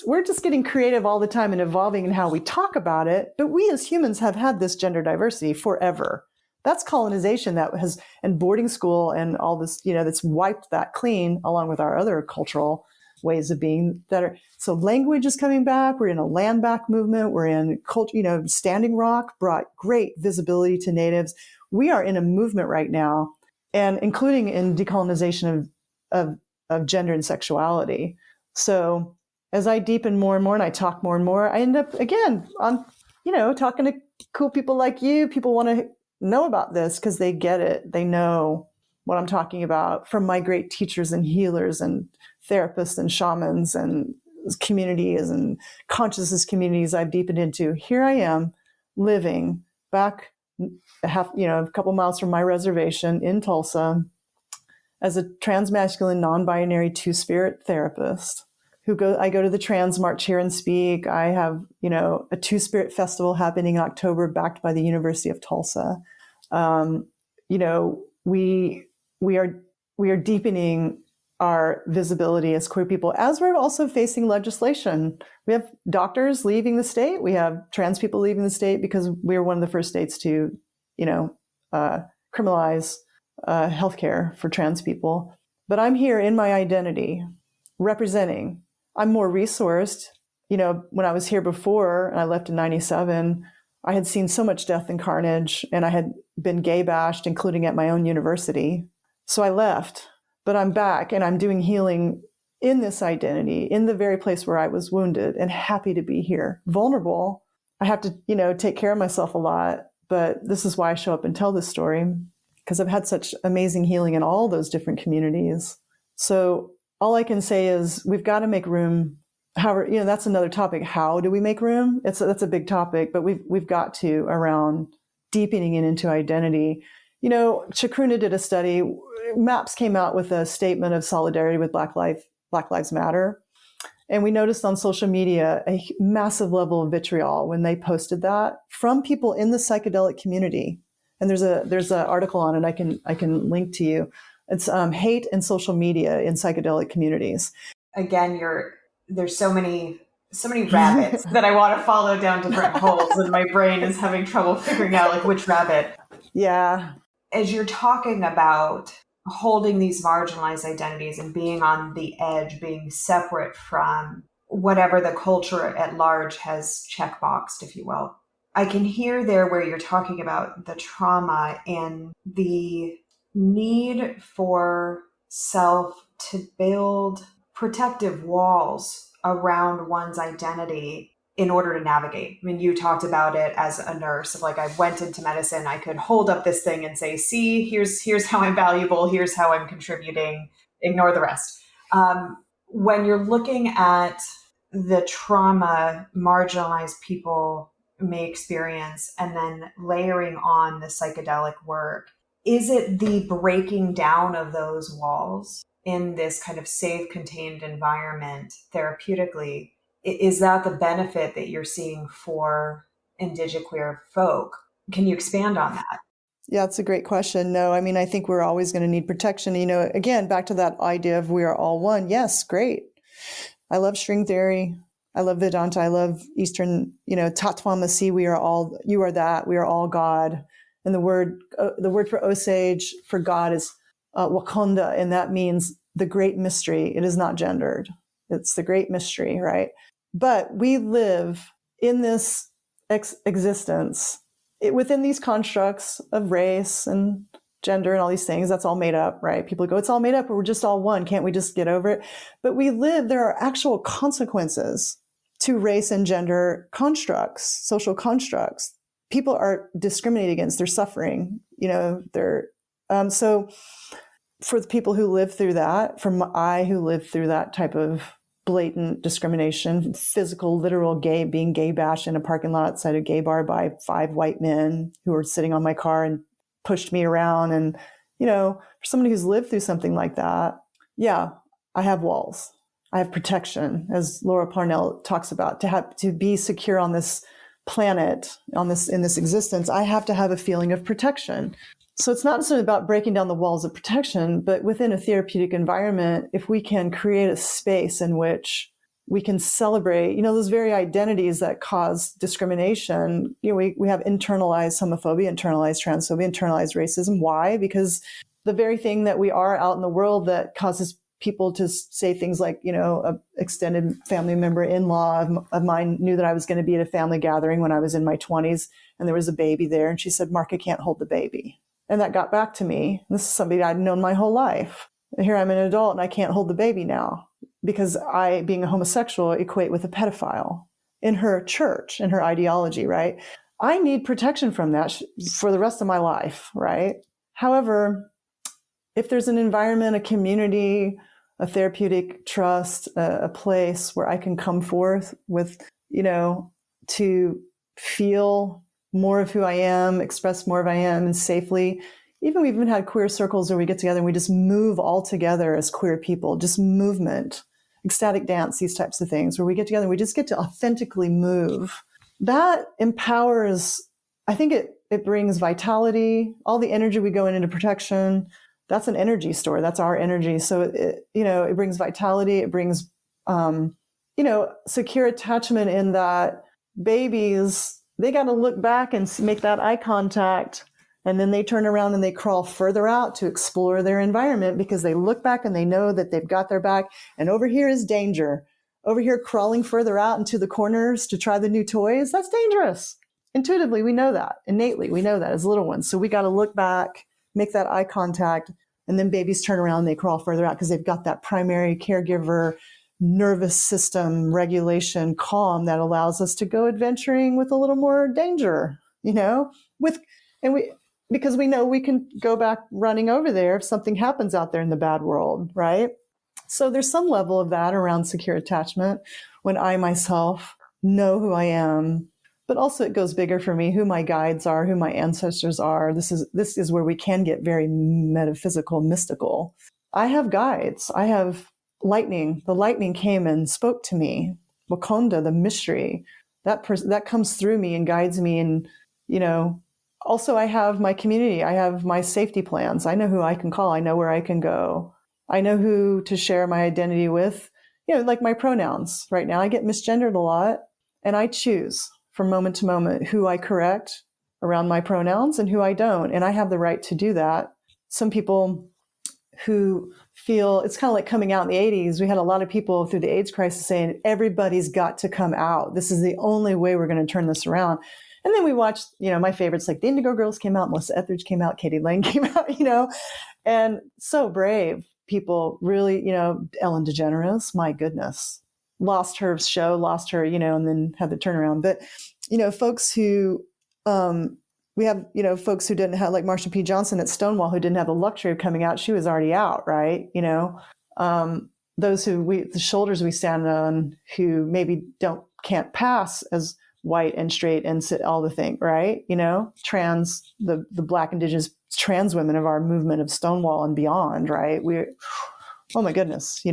We're just getting creative all the time and evolving in how we talk about it. But we as humans have had this gender diversity forever. That's colonization and boarding school and all this, that's wiped that clean, along with our other cultural ways of being so language is coming back. We're in a land back movement. We're in culture, Standing Rock brought great visibility to natives. We are in a movement right now, and including in decolonization of gender and sexuality. So as I deepen more and more and I talk more and more, I end up again on, talking to cool people like you. People want to know about this because they get it. They know what I'm talking about from my great teachers and healers and therapists and shamans and communities and consciousness communities I've deepened into. Here I am living back a couple miles from my reservation in Tulsa as a transmasculine, non-binary two-spirit therapist I go to the Trans March here and speak. I have, a two-spirit festival happening in October backed by the University of Tulsa. We are deepening our visibility as queer people, as we're also facing legislation. We have doctors leaving the state. We have trans people leaving the state because we were one of the first states to, criminalize healthcare for trans people. But I'm here in my identity, representing. I'm more resourced. When I was here before, and I left in 97, I had seen so much death and carnage, and I had been gay bashed, including at my own university. So I left, but I'm back, and I'm doing healing in this identity, in the very place where I was wounded, and happy to be here. Vulnerable. I have to, take care of myself a lot, but this is why I show up and tell this story, because I've had such amazing healing in all those different communities. So all I can say is we've got to make room. However, that's another topic. How do we make room? That's a big topic, but we've got to around deepening it into identity. Chakruna did a study. MAPS came out with a statement of solidarity with Black Lives Matter. And we noticed on social media a massive level of vitriol when they posted that from people in the psychedelic community. And there's an article on it I can link to you. It's hate and social media in psychedelic communities. Again, there's so many rabbits that I want to follow down different holes, and my brain is having trouble figuring out like which rabbit. Yeah. As you're talking about holding these marginalized identities and being on the edge, being separate from whatever the culture at large has checkboxed, if you will, I can hear there where you're talking about the trauma and the need for self to build protective walls around one's identity in order to navigate. I mean, you talked about it as a nurse of like, I went into medicine, I could hold up this thing and say, see, here's how I'm valuable, here's how I'm contributing, ignore the rest. When you're looking at the trauma marginalized people may experience and then layering on the psychedelic work, is it the breaking down of those walls in this kind of safe, contained environment therapeutically? Is that the benefit that you're seeing for Indigiqueer folk? Can you expand on that? Yeah, it's a great question. No, I mean, I think we're always going to need protection. Again, back to that idea of we are all one. Yes, great. I love string theory. I love Vedanta. I love Eastern, Tatvamasi. We are all, you are that. We are all God. And the word for Osage, for God is Wakanda, and that means the great mystery. It is not gendered. It's the great mystery, right? But we live in this existence within these constructs of race and gender and all these things. That's all made up, right? People go, it's all made up, but we're just all one. Can't we just get over it? But there are actual consequences to race and gender constructs, social constructs. People are discriminated against. They're suffering. So for the people who live through that, who lived through that type of blatant discrimination, physical, literal being gay bashed in a parking lot outside a gay bar by 5 white men who were sitting on my car and pushed me around. And, for somebody who's lived through something like that, yeah, I have walls. I have protection, as Laura Parnell talks about, to be secure on this planet, in this existence. I have to have a feeling of protection. So it's not necessarily about breaking down the walls of protection, but within a therapeutic environment, if we can create a space in which we can celebrate, those very identities that cause discrimination. We have internalized homophobia, internalized transphobia, internalized racism. Why? Because the very thing that we are out in the world that causes people to say things like, a extended family member, in-law of mine knew that I was going to be at a family gathering when I was in my 20s, and there was a baby there, and she said, Marca can't hold the baby. And that got back to me. This is somebody I'd known my whole life. And here I'm an adult and I can't hold the baby now because I, being a homosexual, equate with a pedophile in her church, in her ideology, right? I need protection from that for the rest of my life, right? However, if there's an environment, a community, a therapeutic trust, a place where I can come forth with, to feel more of who I am, express more of who I am, and safely. We've even had queer circles where we get together and we just move all together as queer people, just movement, ecstatic dance, these types of things, where we get together and we just get to authentically move. That empowers, I think it brings vitality, all the energy we go into protection, that's an energy store. That's our energy. So it brings vitality. It brings, secure attachment in that babies, they got to look back and make that eye contact. And then they turn around and they crawl further out to explore their environment because they look back and they know that they've got their back. And over here is danger. Over here, crawling further out into the corners to try the new toys, that's dangerous. Intuitively, we know that. Innately, we know that as little ones. So we got to look back, make that eye contact, and then babies turn around and they crawl further out because they've got that primary caregiver nervous system regulation calm that allows us to go adventuring with a little more danger, because we know we can go back running over there if something happens out there in the bad world, right? So there's some level of that around secure attachment when I myself know who I am, but also it goes bigger for me, who my guides are, who my ancestors are. This is where we can get very metaphysical, mystical. I have guides. I have lightning. The lightning came and spoke to me. Wakonda, the mystery, that comes through me and guides me. And, also I have my community. I have my safety plans. I know who I can call. I know where I can go. I know who to share my identity with, like my pronouns. Right now I get misgendered a lot, and I choose from moment to moment who I correct around my pronouns and who I don't. And I have the right to do that. Some people who feel it's kind of like coming out in the 80s. We had a lot of people through the AIDS crisis saying, everybody's got to come out. This is the only way we're going to turn this around. And then we watched, my favorites like the Indigo Girls came out, Melissa Etheridge came out, Katie Lang came out, and so brave people really, Ellen DeGeneres, my goodness, lost her show, lost her, and then had the turnaround. But, folks who, we have, folks who didn't have, like Marsha P. Johnson at Stonewall, who didn't have the luxury of coming out. She was already out, right? Those the shoulders we stand on, who maybe can't pass as white and straight and sit all the thing, right? Trans, the Black Indigenous trans women of our movement of Stonewall and beyond, right? Oh my goodness,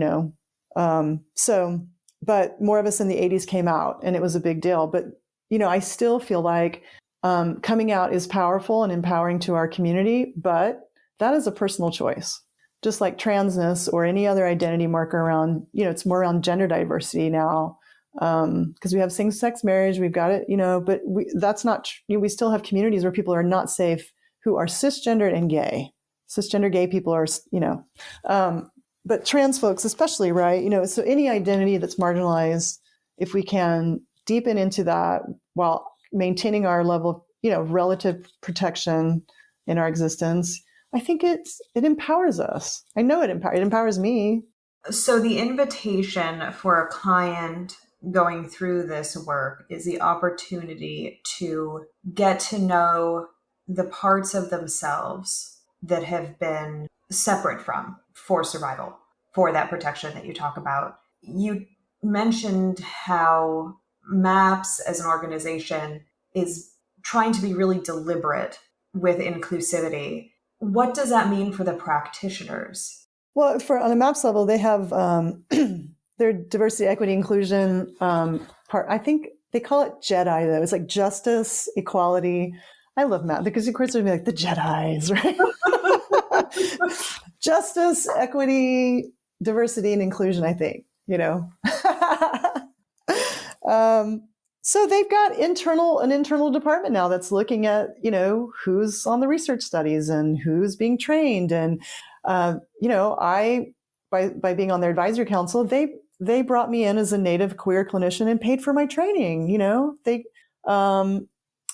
but more of us in the 80s came out, and it was a big deal. But, I still feel like coming out is powerful and empowering to our community, but that is a personal choice. Just like transness or any other identity marker around, it's more around gender diversity now, because we have same-sex marriage, we've got it, but that's not, we still have communities where people are not safe who are cisgendered and gay. Cisgender gay people are, but trans folks especially, right? So any identity that's marginalized, if we can deepen into that while maintaining our level of, relative protection in our existence, I think it empowers us. I know it empowers me. So the invitation for a client going through this work is the opportunity to get to know the parts of themselves that have been separate for survival, for that protection that you talk about. You mentioned how MAPS as an organization is trying to be really deliberate with inclusivity. What does that mean for the practitioners? Well, on a MAPS level, they have their diversity, equity, inclusion part. I think they call it JEDI, though. It's like justice, equality. I love MAPS because, of course, they'd be like the Jedis, right? Justice, equity, diversity, and inclusion, I think, So they've got an internal department now that's looking at, who's on the research studies and who's being trained. And, by being on their advisory council, they brought me in as a Native queer clinician and paid for my training.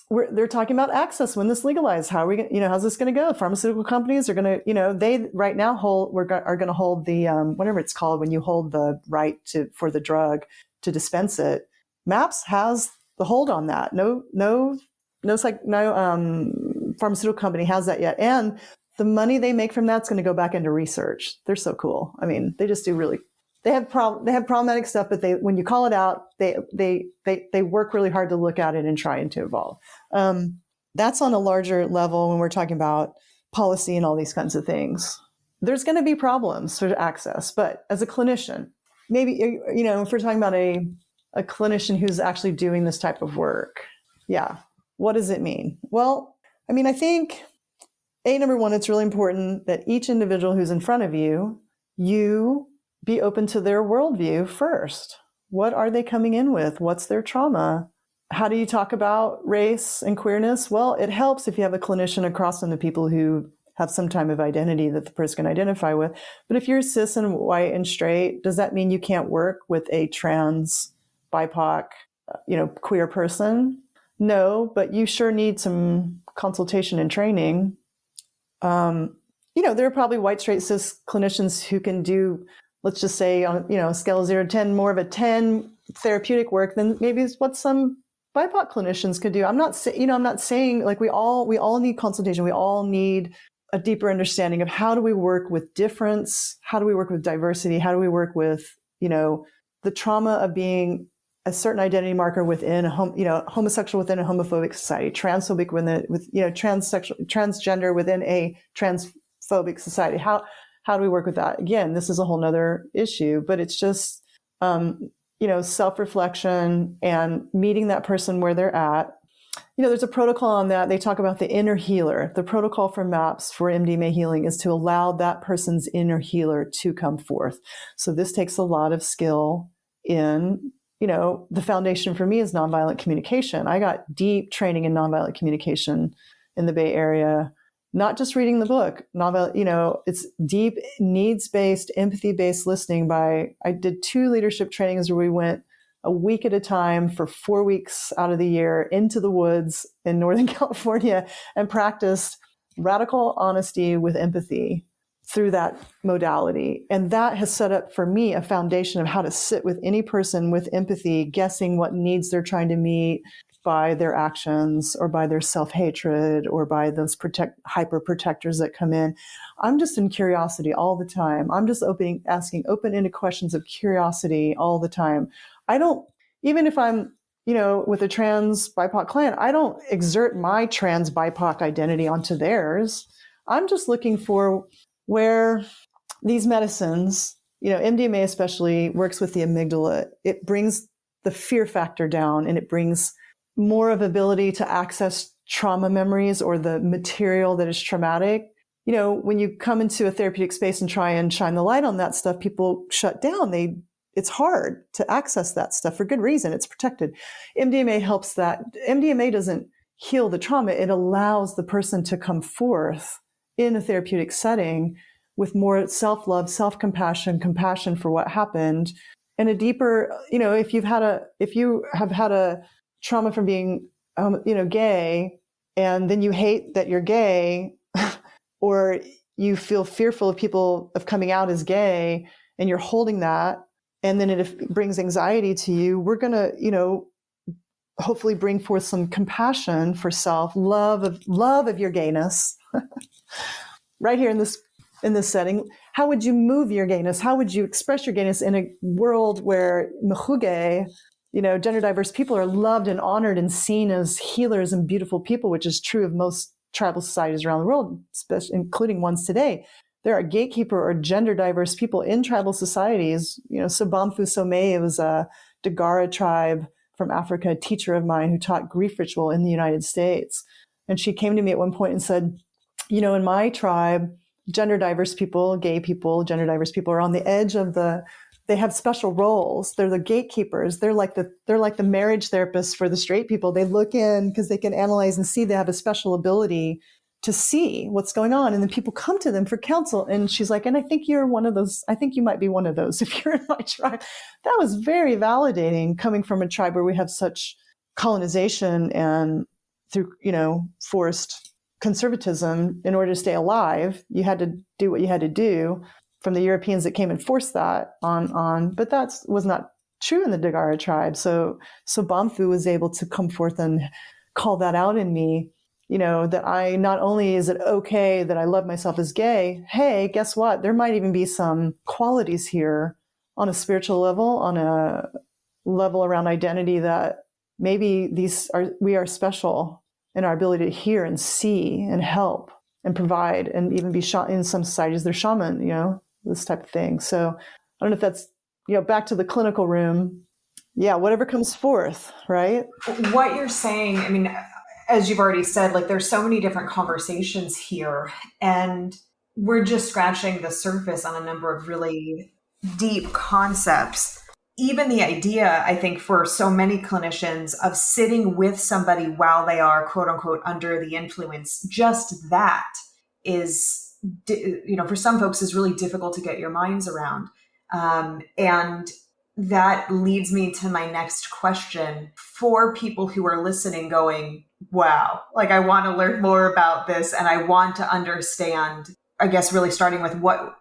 They're talking about access when this legalized. How are we going, how's this going to go? Pharmaceutical companies are going to, they right now are going to hold the, whatever it's called, when you hold the right for the drug to dispense it. MAPS has the hold on that. No pharmaceutical company has that yet. And the money they make from that's going to go back into research. They're so cool. I mean, they just do really, they have problematic stuff, but when you call it out, they work really hard to look at it and try and to evolve. That's on a larger level when we're talking about policy and all these kinds of things. There's going to be problems for access, but as a clinician, maybe, if we're talking about a clinician who's actually doing this type of work. Yeah. What does it mean? Well, I mean, I think number one, it's really important that each individual who's in front of you, you be open to their worldview first. What are they coming in with? What's their trauma? How do you talk about race and queerness? Well, it helps if you have a clinician across from the people who have some type of identity that the person can identify with. But if you're cis and white and straight, does that mean you can't work with a trans, BIPOC, queer person? No, but you sure need some consultation and training. There are probably white, straight, cis clinicians who can do, let's just say on, a scale of 0 to 10, more of a 10 therapeutic work than maybe is what some BIPOC clinicians could do. I'm not saying like we all need consultation. We all need a deeper understanding of how do we work with difference? How do we work with diversity? How do we work with, the trauma of being a certain identity marker within homosexual within a homophobic society, transphobic transgender within a transphobic society. How do we work with that? Again, this is a whole nother issue, but it's just, self-reflection and meeting that person where they're at. There's a protocol on that. They talk about the inner healer. The protocol for MAPS for MDMA healing is to allow that person's inner healer to come forth. So this takes a lot of skill in, the foundation for me is nonviolent communication. I got deep training in nonviolent communication in the Bay Area, not just reading the book. It's deep needs-based, empathy-based listening I did 2 leadership trainings where we went a week at a time for 4 weeks out of the year into the woods in Northern California and practiced radical honesty with empathy through that modality. And that has set up for me a foundation of how to sit with any person with empathy, guessing what needs they're trying to meet by their actions or by their self-hatred or by those hyper protectors that come in. I'm just in curiosity all the time. I'm just asking open-ended questions of curiosity all the time. I don't, even if I'm, with a trans BIPOC client, I don't exert my trans BIPOC identity onto theirs. I'm just looking for where these medicines, MDMA especially works with the amygdala. It brings the fear factor down and it brings more of ability to access trauma memories or the material that is traumatic. When you come into a therapeutic space and try and shine the light on that stuff, people shut down. It's hard to access that stuff for good reason. It's protected. MDMA helps that. MDMA doesn't heal the trauma. It allows the person to come forth in a therapeutic setting with more self-love, self-compassion, compassion for what happened, and a deeper, if you have had a trauma from being, gay, and then you hate that you're gay, or you feel fearful of people of coming out as gay, and you're holding that, and then it brings anxiety to you, we're going to, hopefully bring forth some compassion for self, love of your gayness, right here in this setting. How would you move your gayness? How would you express your gayness in a world where mehuge, gender diverse people are loved and honored and seen as healers and beautiful people, which is true of most tribal societies around the world, especially including ones today. There are gatekeeper or gender diverse people in tribal societies. Sobamfu Somé was a Dagara tribe from Africa, a teacher of mine who taught grief ritual in the United States. And she came to me at one point and said, in my tribe, gender diverse people, gay people, gender diverse people are on the edge of they have special roles. They're the gatekeepers. They're like the marriage therapists for the straight people. They look in because they can analyze and see. They have a special ability to see what's going on. And then people come to them for counsel. And she's like, and I think you're one of those. I think you might be one of those if you're in my tribe. That was very validating coming from a tribe where we have such colonization and through, forced conservatism. In order to stay alive, you had to do what you had to do from the Europeans that came and forced that on. But that was not true in the Dagara tribe. So Bamfu was able to come forth and call that out in me, that I, not only is it okay that I love myself as gay, hey, guess what? There might even be some qualities here on a spiritual level, on a level around identity that maybe we are special in our ability to hear and see and help and provide and even be in some societies, they're shaman, this type of thing. So I don't know if that's, back to the clinical room. Yeah, whatever comes forth, right? What you're saying, as you've already said, like there's so many different conversations here, and we're just scratching the surface on a number of really deep concepts. Even the idea, I think, for so many clinicians of sitting with somebody while they are quote unquote under the influence, just that is, for some folks is really difficult to get your minds around. And that leads me to my next question for people who are listening going, wow, like I want to learn more about this and I want to understand, I guess really starting with what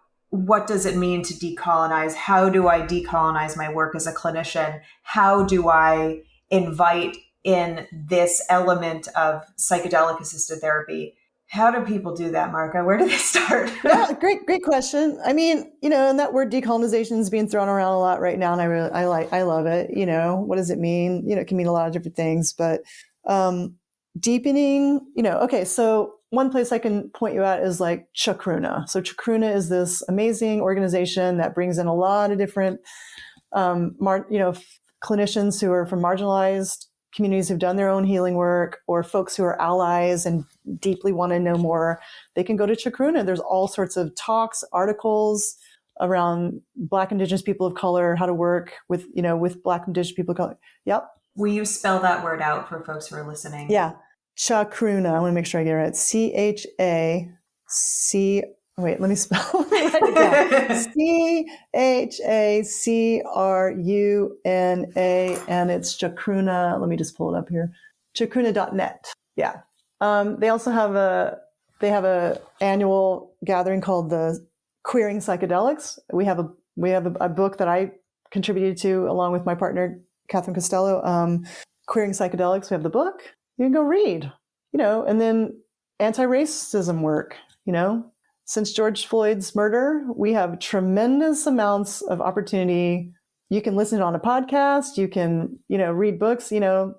does it mean to decolonize? How do I decolonize my work as a clinician? How do I invite in this element of psychedelic assisted therapy? How do people do that, Marca? Where do they start? Yeah, great question. I mean, and that word decolonization is being thrown around a lot right now, and I love it. What does it mean? It can mean a lot of different things, but deepening, okay, so one place I can point you at is like Chacruna. So Chacruna is this amazing organization that brings in a lot of different, clinicians who are from marginalized communities who've done their own healing work, or folks who are allies and deeply want to know more. They can go to Chacruna. There's all sorts of talks, articles around Black, Indigenous people of color, how to work with Black, Indigenous people of color. Yep. Will you spell that word out for folks who are listening? Yeah. Chacruna. I want to make sure I get it right. CHAC. Wait, let me spell it. CHACRUNA, and it's Chacruna. Let me just pull it up here. Chacruna.net. Yeah. They also have a annual gathering called the Queering Psychedelics. We have a book that I contributed to along with my partner Catherine Costello. Queering Psychedelics. We have the book. You can go read. And then anti-racism work. Since George Floyd's murder, we have tremendous amounts of opportunity. You can listen on a podcast. You can, read books. The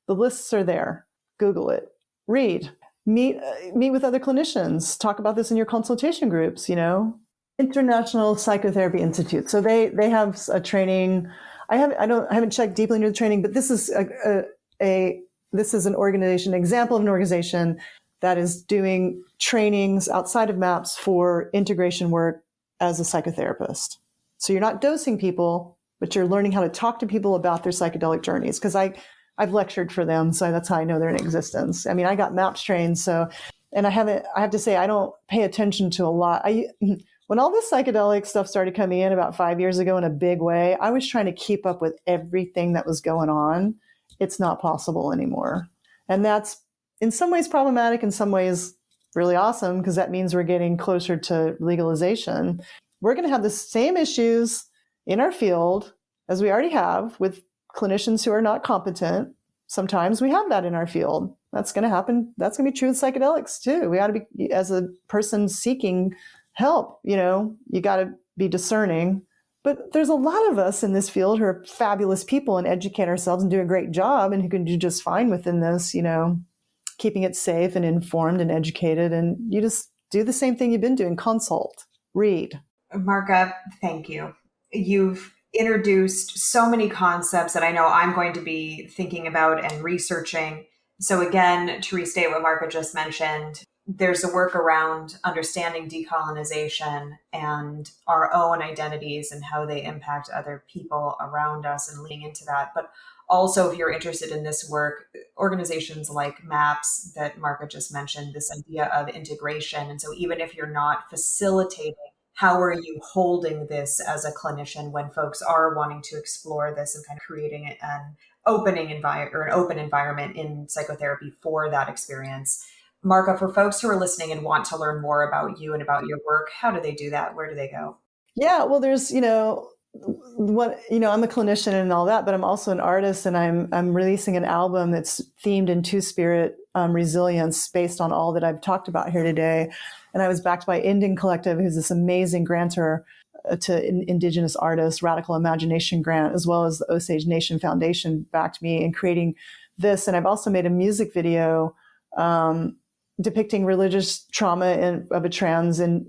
lists are there. Google it. Read. Meet with other clinicians. Talk about this in your consultation groups. International Psychotherapy Institute. So they have a training. I haven't checked deeply into the training, but this is this is an organization, example of an organization that is doing trainings outside of MAPS for integration work as a psychotherapist. So you're not dosing people, but you're learning how to talk to people about their psychedelic journeys. Because I've lectured for them, so that's how I know they're in existence. I mean, I got MAPS trained, and I have to say, I don't pay attention to a lot. When all this psychedelic stuff started coming in about 5 years ago in a big way, I was trying to keep up with everything that was going on. It's not possible anymore. And that's in some ways problematic, in some ways really awesome, because that means we're getting closer to legalization. We're going to have the same issues in our field as we already have with clinicians who are not competent. Sometimes we have that in our field. That's going to happen. That's going to be true with psychedelics too. We got to be, as a person seeking help, you got to be discerning. But there's a lot of us in this field who are fabulous people and educate ourselves and do a great job and who can do just fine within this, keeping it safe and informed and educated. And you just do the same thing you've been doing. Consult, read. Marca, thank you. You've introduced so many concepts that I know I'm going to be thinking about and researching. So again, to restate what Marca just mentioned, there's a work around understanding decolonization and our own identities and how they impact other people around us and leaning into that. But also, if you're interested in this work, organizations like MAPS that Marca just mentioned, this idea of integration. And so even if you're not facilitating, how are you holding this as a clinician when folks are wanting to explore this and kind of creating an open environment in psychotherapy for that experience? Marca, for folks who are listening and want to learn more about you and about your work, how do they do that? Where do they go? Yeah, well, there's, I'm a clinician and all that, but I'm also an artist, and I'm releasing an album that's themed in two-spirit resilience based on all that I've talked about here today. And I was backed by Indian Collective, who's this amazing grantor to Indigenous artists, Radical Imagination Grant, as well as the Osage Nation Foundation backed me in creating this. And I've also made a music video depicting religious trauma of a trans and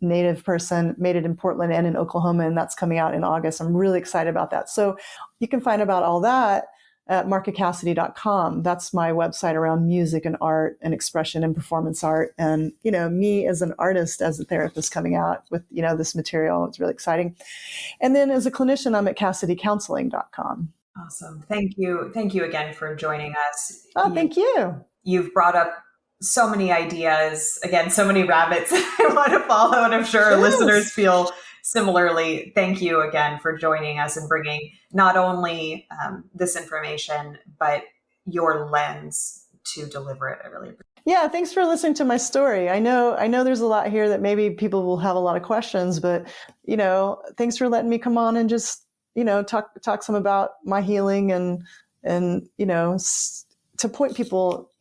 Native person, made it in Portland and in Oklahoma, and that's coming out in August. I'm really excited about that. So you can find about all that at marcacassity.com. That's my website around music and art and expression and performance art. And, me as an artist, as a therapist coming out with, this material, it's really exciting. And then as a clinician, I'm at CassidyCounseling.com. Awesome. Thank you. Thank you again for joining us. Oh, thank you. You've brought up so many ideas, again, so many rabbits I want to follow, and I'm sure our listeners feel similarly. Thank you again for joining us and bringing not only this information, but your lens to deliver it. I really appreciate it. Yeah, thanks for listening to my story. I know there's a lot here that maybe people will have a lot of questions, but thanks for letting me come on and just talk some about my healing and to point people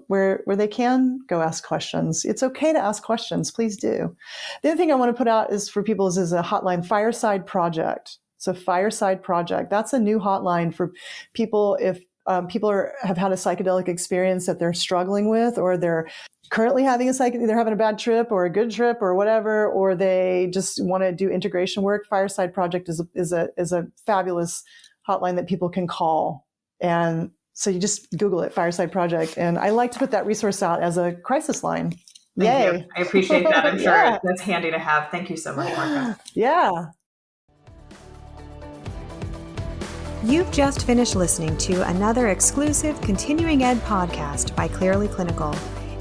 where they can go ask questions. It's okay to ask questions. Please do. The other thing I want to put out is for people is a hotline, Fireside Project. So Fireside Project, that's a new hotline for people if people have had a psychedelic experience that they're struggling with, or they're currently having they're having a bad trip or a good trip or whatever, or they just want to do integration work. Fireside Project is a fabulous hotline that people can call. And so you just Google it, Fireside Project. And I like to put that resource out as a crisis line. Thank Yay. you. I appreciate that. I'm sure that's handy to have. Thank you so much, Marca. Yeah. You've just finished listening to another exclusive Continuing Ed podcast by Clearly Clinical.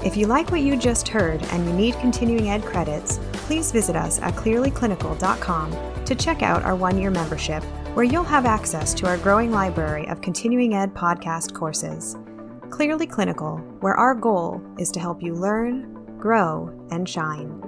If you like what you just heard and you need Continuing Ed credits, please visit us at clearlyclinical.com to check out our 1-year membership, where you'll have access to our growing library of Continuing Ed podcast courses. Clearly Clinical, where our goal is to help you learn, grow, and shine.